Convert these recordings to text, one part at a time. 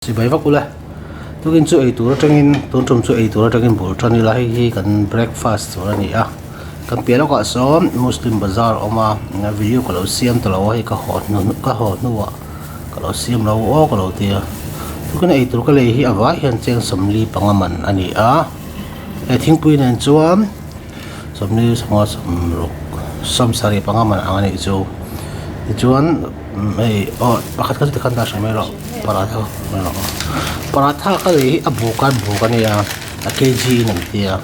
si bai vak ula tukin chu ei tur atangin tun tum chu ei tur atangin bur tani la hi kan breakfast tur ani a kan pelo ka so muslim bazar oma na video ko lo siam to lo hi ka hot nu wa ka lo siam lo o ka lo tia tukin ei tur ka le hi awa hian cheng somli pangaman ani a e thingpui nen chuan somli sanga somruk somsari pangaman angani chu chuan ei o pakhat ka tikhan da shai mai ro paratha ka le abukan ya a kg nan tia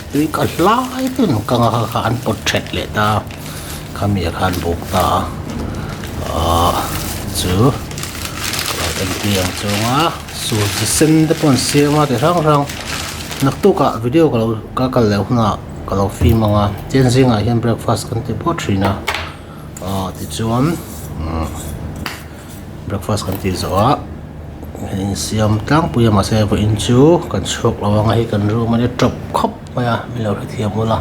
tui ka hlai tun ka nga ka an portrait le ta khami khan buk ta chu kan tiang chunga su sen de pon siama de rang nak tu ka video ka le huna ka lo film nga chen zinga hian breakfast kan ti potrina ti chuan breakfast kan ti zoa in siam tlang puya ma se vo in chu kan chok lawanga hi kan room ani top khop maya milo thiam mula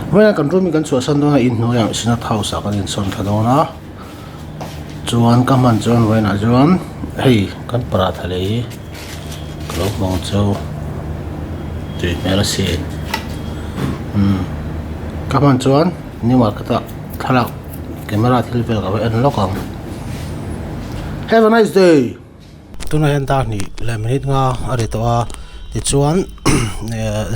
wena kan room kan chu san dona in no yang sina thausa kan in son thadona chuan ka man chuan wena chuan hei kan paratha le klo mong chu ti mera se ka man chuan ni mar kata thalak camera thil vel ka en lokang. Have a nice day. Tuna hen ta ni le minute nga ari to a ti chuan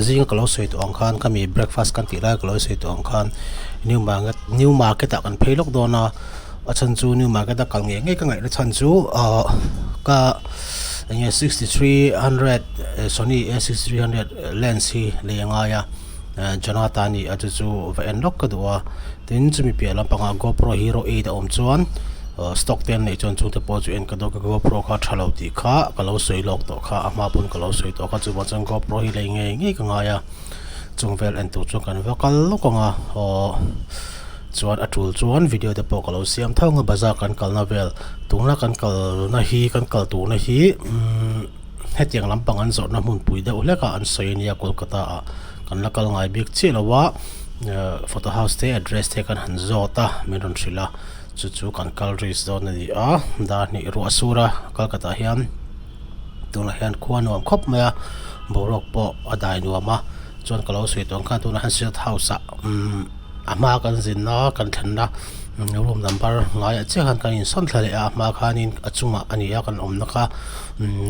zing kalo soi to ang khan kami breakfast kan ti lai kalo soi to ang khan new market kan phailok dona a chan chu new market a kal nge ka ngai chan chu ka 6300 Sony A6300 lens hi le nga ya Jonathan ni atu chu va en lok ka duwa tin chumi pia lampanga GoPro Hero 8 om chuan stock ten nei chon chu te po chu en ka do ka GoPro kha thalo ti kha kalo soi lok to kha ama pun kalo soi to kha chu ba chang GoPro hi le nge ka nga ya chung vel en tu chu kan va kal lok nga chuan atul chuan video te po kalo siam thau nga bazar kan kal na vel tungna kan kal na hi kan kal tu na hi hetiang lampang an zo na mun pui de uleka an soi ni Kolkata a kan lakal ngai big chi lawa photo house te address te kan han zo ta meron thrila chu kan kal ris zone ni a da ni ru asura Kolkata hian tuna hian khuan nuam khop maya borok po adai nuama chuan kalo sui tong khan tuna han set house ama kan zin na kan than na room number ngai a che han kan in son thlale a ma khanin achunga ani a kan om naka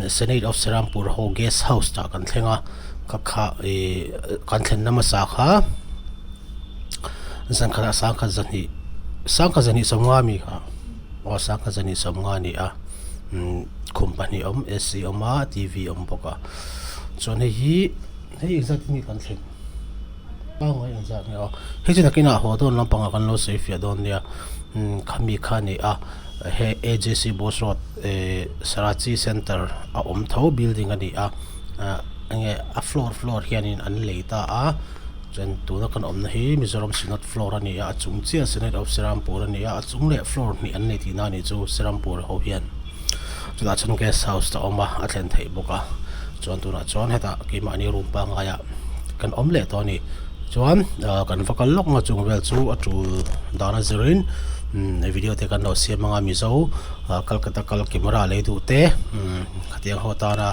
Senate of Serampur ho guest house ta kan thlenga ka kha kan thlen na ma sa kha zan kha sa kha zani samwami kha o sa kha zani samwani a company om SC oma TV om boka chon hi exactly kan thlen ba ngai exactly he china kina ho don lampanga kan lo safe ya don dia khami khani a he AJC Boss Road Sarachi Center a om tho building ani a ange a floor hianin an leita a chen tu na kan om na hi Mizoram Senate floor ani a chung chia Senate of Serampur ani a chung le floor ni an nei ti na ni chu Serampur ho hian chuda chun guest house ta oma a thlen thei boka chuan tu na chuan heta ki ma ni room pa nga ya kan om le to ni chuan kan vakal lok nga chung vel chu atul dana zerin video te kan lo siam nga mi zo Kolkata kal camera le du te khatiang hota na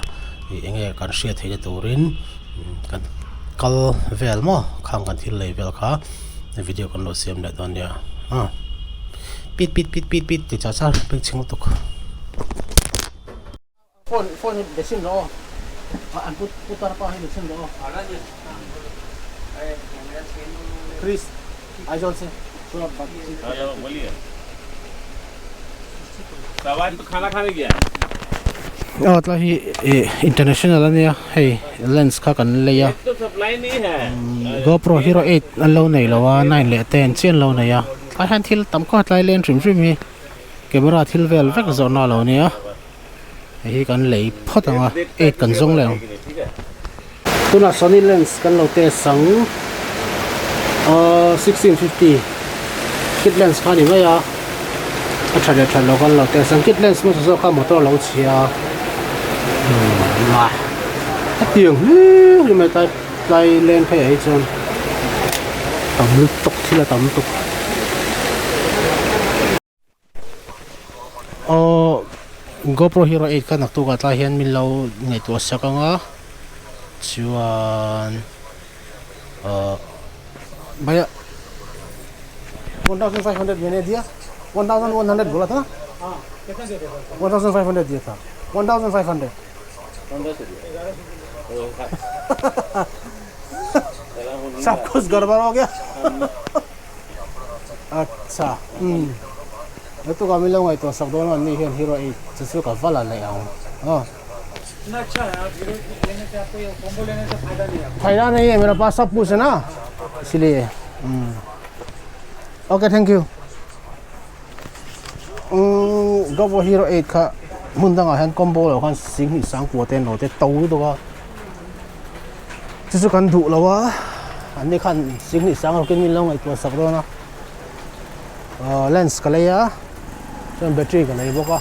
enge kan share thei turin kan kal vel mo kham kan thil level kha video kan lo siam le don ya pit ti cha pek ching tok phone besin lo an putar pa hi besin lo Chris I don't say थोड़ा बात बोलिए सवाल तो खाना खाने गया मतलब ही इंटरनेशनल है hey lens का kan le ya तो सप्लाई नहीं है GoPro Hero 8 an lo nei lawa 9 le 10 chen lo nei ya a han thil tam ko tlai len trim hi camera thil vel vek zo na lo nia hi kan lei photanga 8 kan zong le tuna Sony lens kan lo te sang 1650 kit lens khani mai ya a thale lo kan lo te sang kit lens mo so ka motor lo chia ma a tiang hi mai tai len phai ai chon tam tok thila tam tok GoPro Hero 8 kan naktu ka ta hian min lo ngai tu sakanga chuan baya 1500 mene dia 1100 bola ta 1500 dia ta 1500 सब कुछ गड़बड़ हो गया अच्छा तो का मिलो ngay to sak don ni hian hero 8 chu ka vala le ang ना अच्छा है आप हीरो लेने से आपको ये कॉम्बो लेने से फायदा नहीं है मेरे पास सब कुछ है ना इसलिए okay thank you GoPro Hero 8 का मुंडा है combo lo kan sing hi sang pu ten lo te to do ka chu kan du lo wa an ni kan sing hi sang lo kin min lo ngai to sak do na lens ka le ya chen battery ka le bo ka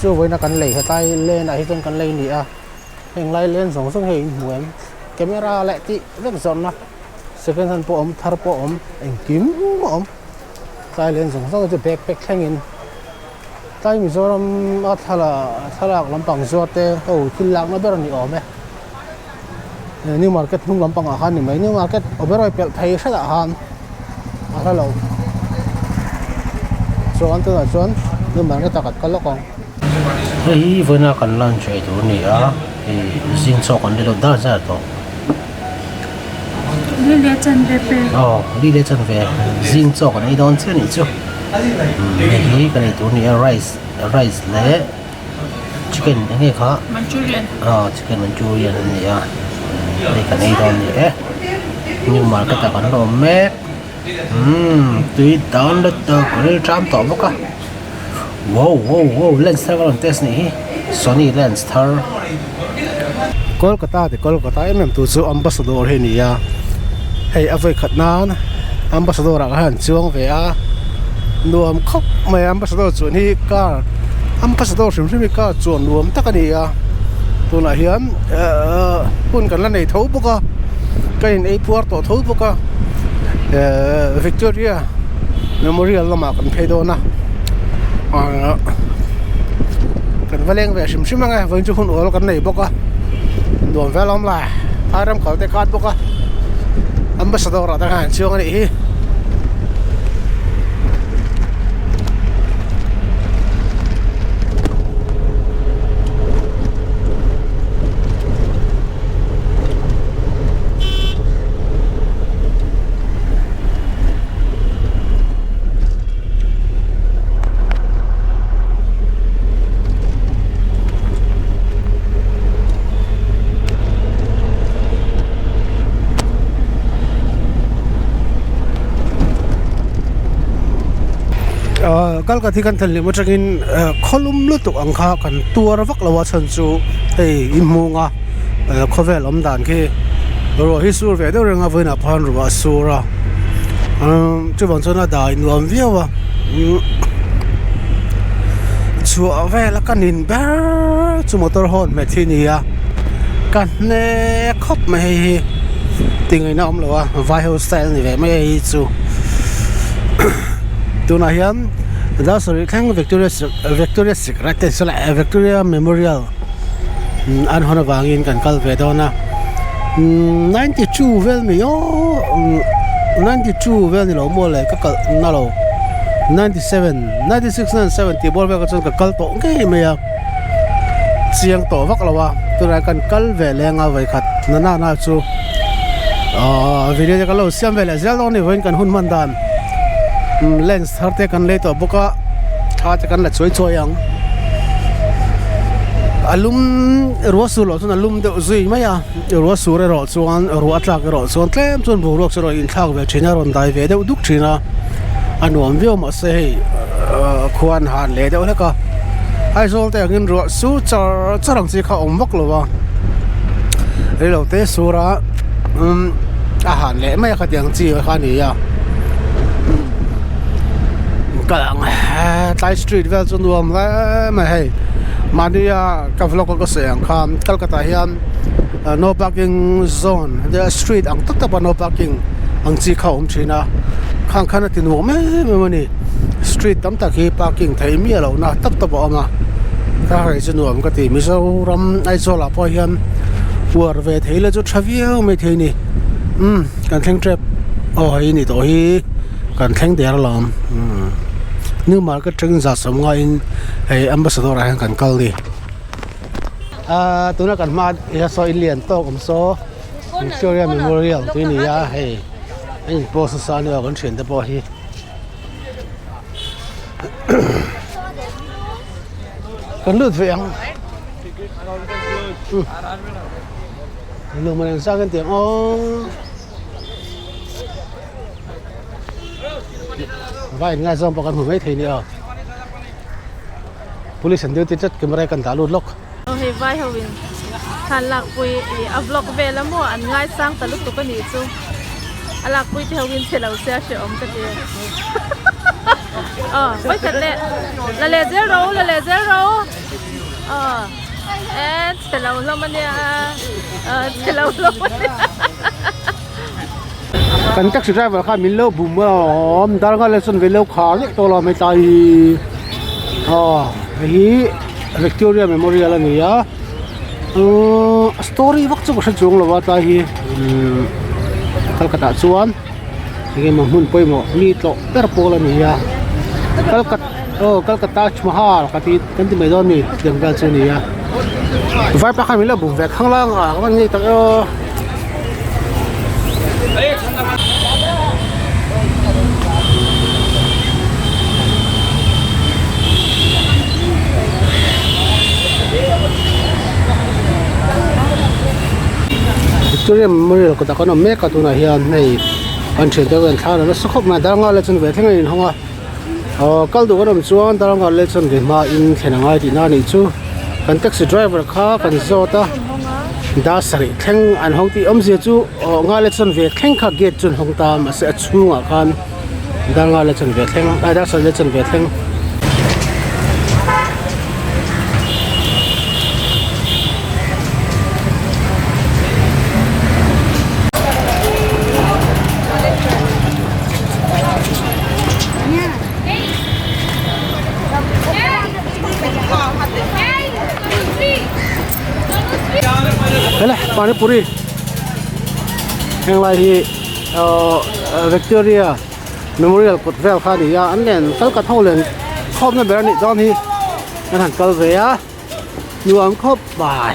chu với nó cần lấy cái tay lên này trên cần lấy nè hình lai lên giống giống hình muốn camera lại tí rất giòn nè second hand po thar po anh kiếm ôm tay lên giống giống cái backpack thanh in tay mình cho nó thà là làm bằng giọt thế thiên lạc nó biết là gì ôm ấy nhưng market không làm bằng hàng thì mấy nhưng market ở bên ngoài bẹt thấy rất là hàng thà lâu chọn từ là chọn nhưng mà cái ta cắt cái lóc không hey vừa na cần lan chơi đồ này à riêng cho con đi đâu đã ra đó đi lễ chân về đi lễ chân về riêng cho con ấy đón chơi này chứ cái này đồ này rice lễ chicken cái này khó Manchurian chicken Manchurian này à đây cái này đón này nhưng mà cái ta còn đồ mép tùy đón được tờ có đi trăm tỏ bốc à wow lens thar kan test ni Sony lens thar Kolkata em tu chu ambassador he ni ya hei avai khatna ambassador a han chuang ve a nuam khop mai ambassador chu ni car ambassador sim car chuan nuam takani ya tuna hian pun kan la nei tho boka kain ei puar to tho boka Victoria Memorial lama kan pheido na cần phải lên về sim sim ngay với chú hôn ổ cái này bốc á đuổi về lắm lại ai làm khẩu tay cát bốc á ambassador ở đây hàng chiêu cái này kal ka thi kan thal mo tangin kholum lu tu ang kha kan tur vak lawa chan chu ei imunga khovel om dan ke ro hi sur ve do renga voina phan ro sura chu bang chona dai nuam viawa chu ave la kanin ber chu motor hon me thinia kan ne khop me hi tingai na om lawa vai hostel ni ve me chu tu na hiam đó sorry khang Victoria Secret so la Victoria Memorial an hona wangin kan kal ve do na 92 vel mi yo 92 vel ni lo mo le ka kal na lo 97 96 and 70 bol ve ka chon ka kal to nge me ya chiang to vak lawa tu ra kan kal ve le nga vai khat na chu video ka lo siam ve le zel do ni voin kan hun man dan lens tharte kan le to boka tha te kan la choi yang alum ruasu lo chun alum de zui ma ya ruasu re ro chuan ruat la ke ro chuan tlem chun bu rok chro in thak ve thina ron dai ve de duk thina anuam vio ma se khuan han le de la ka ai zol te ngin ro su charang chi kha om bak lo wa re lo te sura a han le ma kha tiang chi kha ni ya kalang Thai street vel chun nuam la ma hei mania ka vlog ko seang kham Kolkata hian no parking zone the street ang tak tak no parking ang chi kha thina khang khana tin wo me mani street tam tak hi parking thei mi lo na tak ta bo ma ka rai chu nuam ka ti Mizoram Aizawl po hian puar ve thei le chu thaviau mai thei ni kan thleng trap hi ni to hi kan thleng der lam new market tring za som nga in hey ambassador a kan kal ni tuna kan ma ya so in lian to kom so Victoria Memorial tu ni ya hey in post sa ni kan chen de po hi kan lut ve ang lu man sa kan tiang vai ngay zom pa kan hu mai thei ni police and duty chat camera kan ta lut lok hei vai howin than lak pui a vlog ve lamo an ngai sang taluk to kani chu alak pui te howin thelo sia she om ka te vai chat le zero thelo lo mania thelo lo kan taxi driver kha min lo bum om dar nga lesson ve lo kha le to lo mai tai hi Victoria Memorial ani ya story vak chu sa chung lo wa ta hi Kolkata chuan nge ma hun poi mo mi to per pol ani ya Kolkata Taj Mahal ka ti kan ti mai don ni jangal chu ni ya vai pa kha min lo bum ve khang lang kan ni ta Victoria Memorial ko ta kono me ka tu na hian nei an che de wen thana na sokhop na daranga le chun ve thleng in honga kal du ram chuan daranga le chun ve ma in thenanga ti na ni chu kan taxi driver kha kan zota da sari thleng an hong ti om je chu nga le chun ve thleng kha gate chun hong ta ma se chunga khan daranga le chun ve thleng da sari le chun ve thleng Hele pani puri heng lai hi Victoria Memorial kot vel kha ni ya an len kal ka thau len khop na ber ni don hi an han kal ve ya nuam khop bai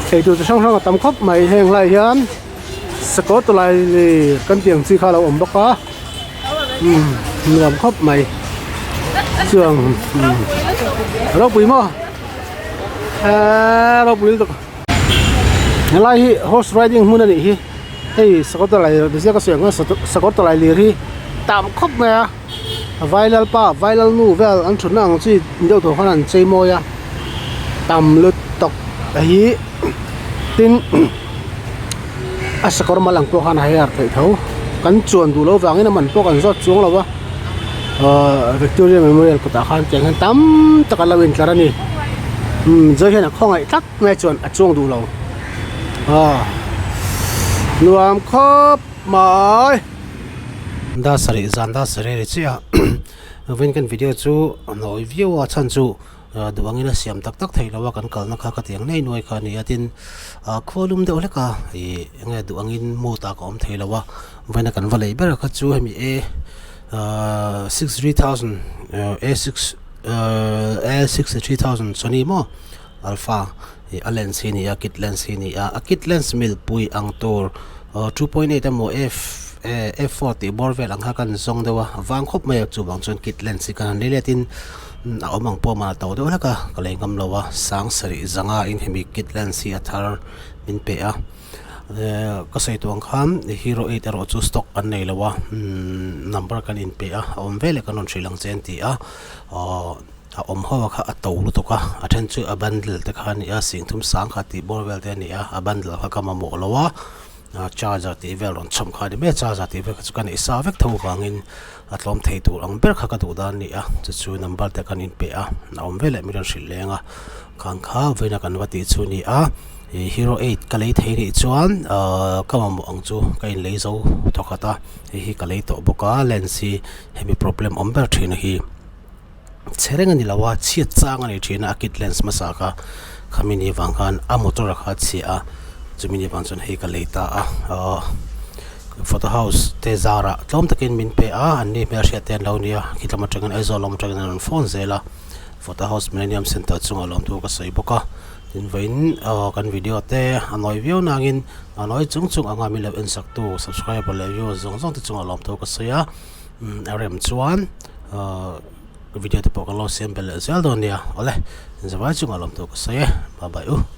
thei tu song song tam khop mai heng lai hian sakot to lai ni kan tiang chi kha lo om baka nuam khop mai chuang ro pui mo ro pui to lai hi horse riding mun ani hi hei sakot to lai de sia ka siang sakot to lai li ri tam khop me a viral nu vel an thun ang chi deu to khan an chei mo ya tam lut tok hi tin asakor malang to khan hayar thei tho kan chuan du lo wangin man to kan zot chung lo wa Victoria Memorial ko ta khan cheng tam takalawin tlarani zo hian khongai tak ngai chuan a chung du lo nuam khop mai da sari zanda sari ri chia ven kan video chu noi view a chan chu duangina siam tak tak thei lawa kan kalna kha ka tiang nei noi kha ni atin khwalum de oleka e nge duangin mo ta kom thei lawa ven kan valei ber kha chu hemi e 63000 A63000 Sony mo alpha a lens hi ni a kit lens hi ni a kit lens mil pui ang tor 2.8 mo f40 borvel ang hakan zong dewa wang khop mai chu bang chon kit lens kan le letin a omang po ma taw de laka kalengam lawa sang sari zanga in hemi kit lens hi athar min pe a kasai tuang kham hero 8 ero chu stock an nei lawa number kan in pe a om vele kan on thrilang chen ti a om ho kha atau lu to ka athen chu a bundle te kha ni a sing thum sang kha ti borwel te ni a bundle kha kama mo lawa charger ti vel on chom kha de me charger ti vel chu kan isa vek tho wangin atlom thei tur ang ber kha ka du dan ni a chu number te kan in pe a na om vele mi ron shil lenga kan kha veina kan wati chu ni a Hero 8 kalei thei ri chuan kamam ang chu kain leizo thokata hi kalei to boka lensi hemi problem om ber thin hi chereng ani lawa chi chang ani thina kit lens masaka khamini wangkan a motor kha chi a chumini wang chon hei kalei ta a photo house te zara tlom takin min pe a anni mer sia ten launia kitama tangan aizolom tangan on phone zela photo house millennium center chunga lom tu ka sei boka tin vein kan video te anoi view nangin anoi chung anga mi lo en sak tu subscribe le view zong te chunga lom tu ka seya rem chuan video te pokalo sembel zel donia ole zawai chunga lom tu ka sei bye bye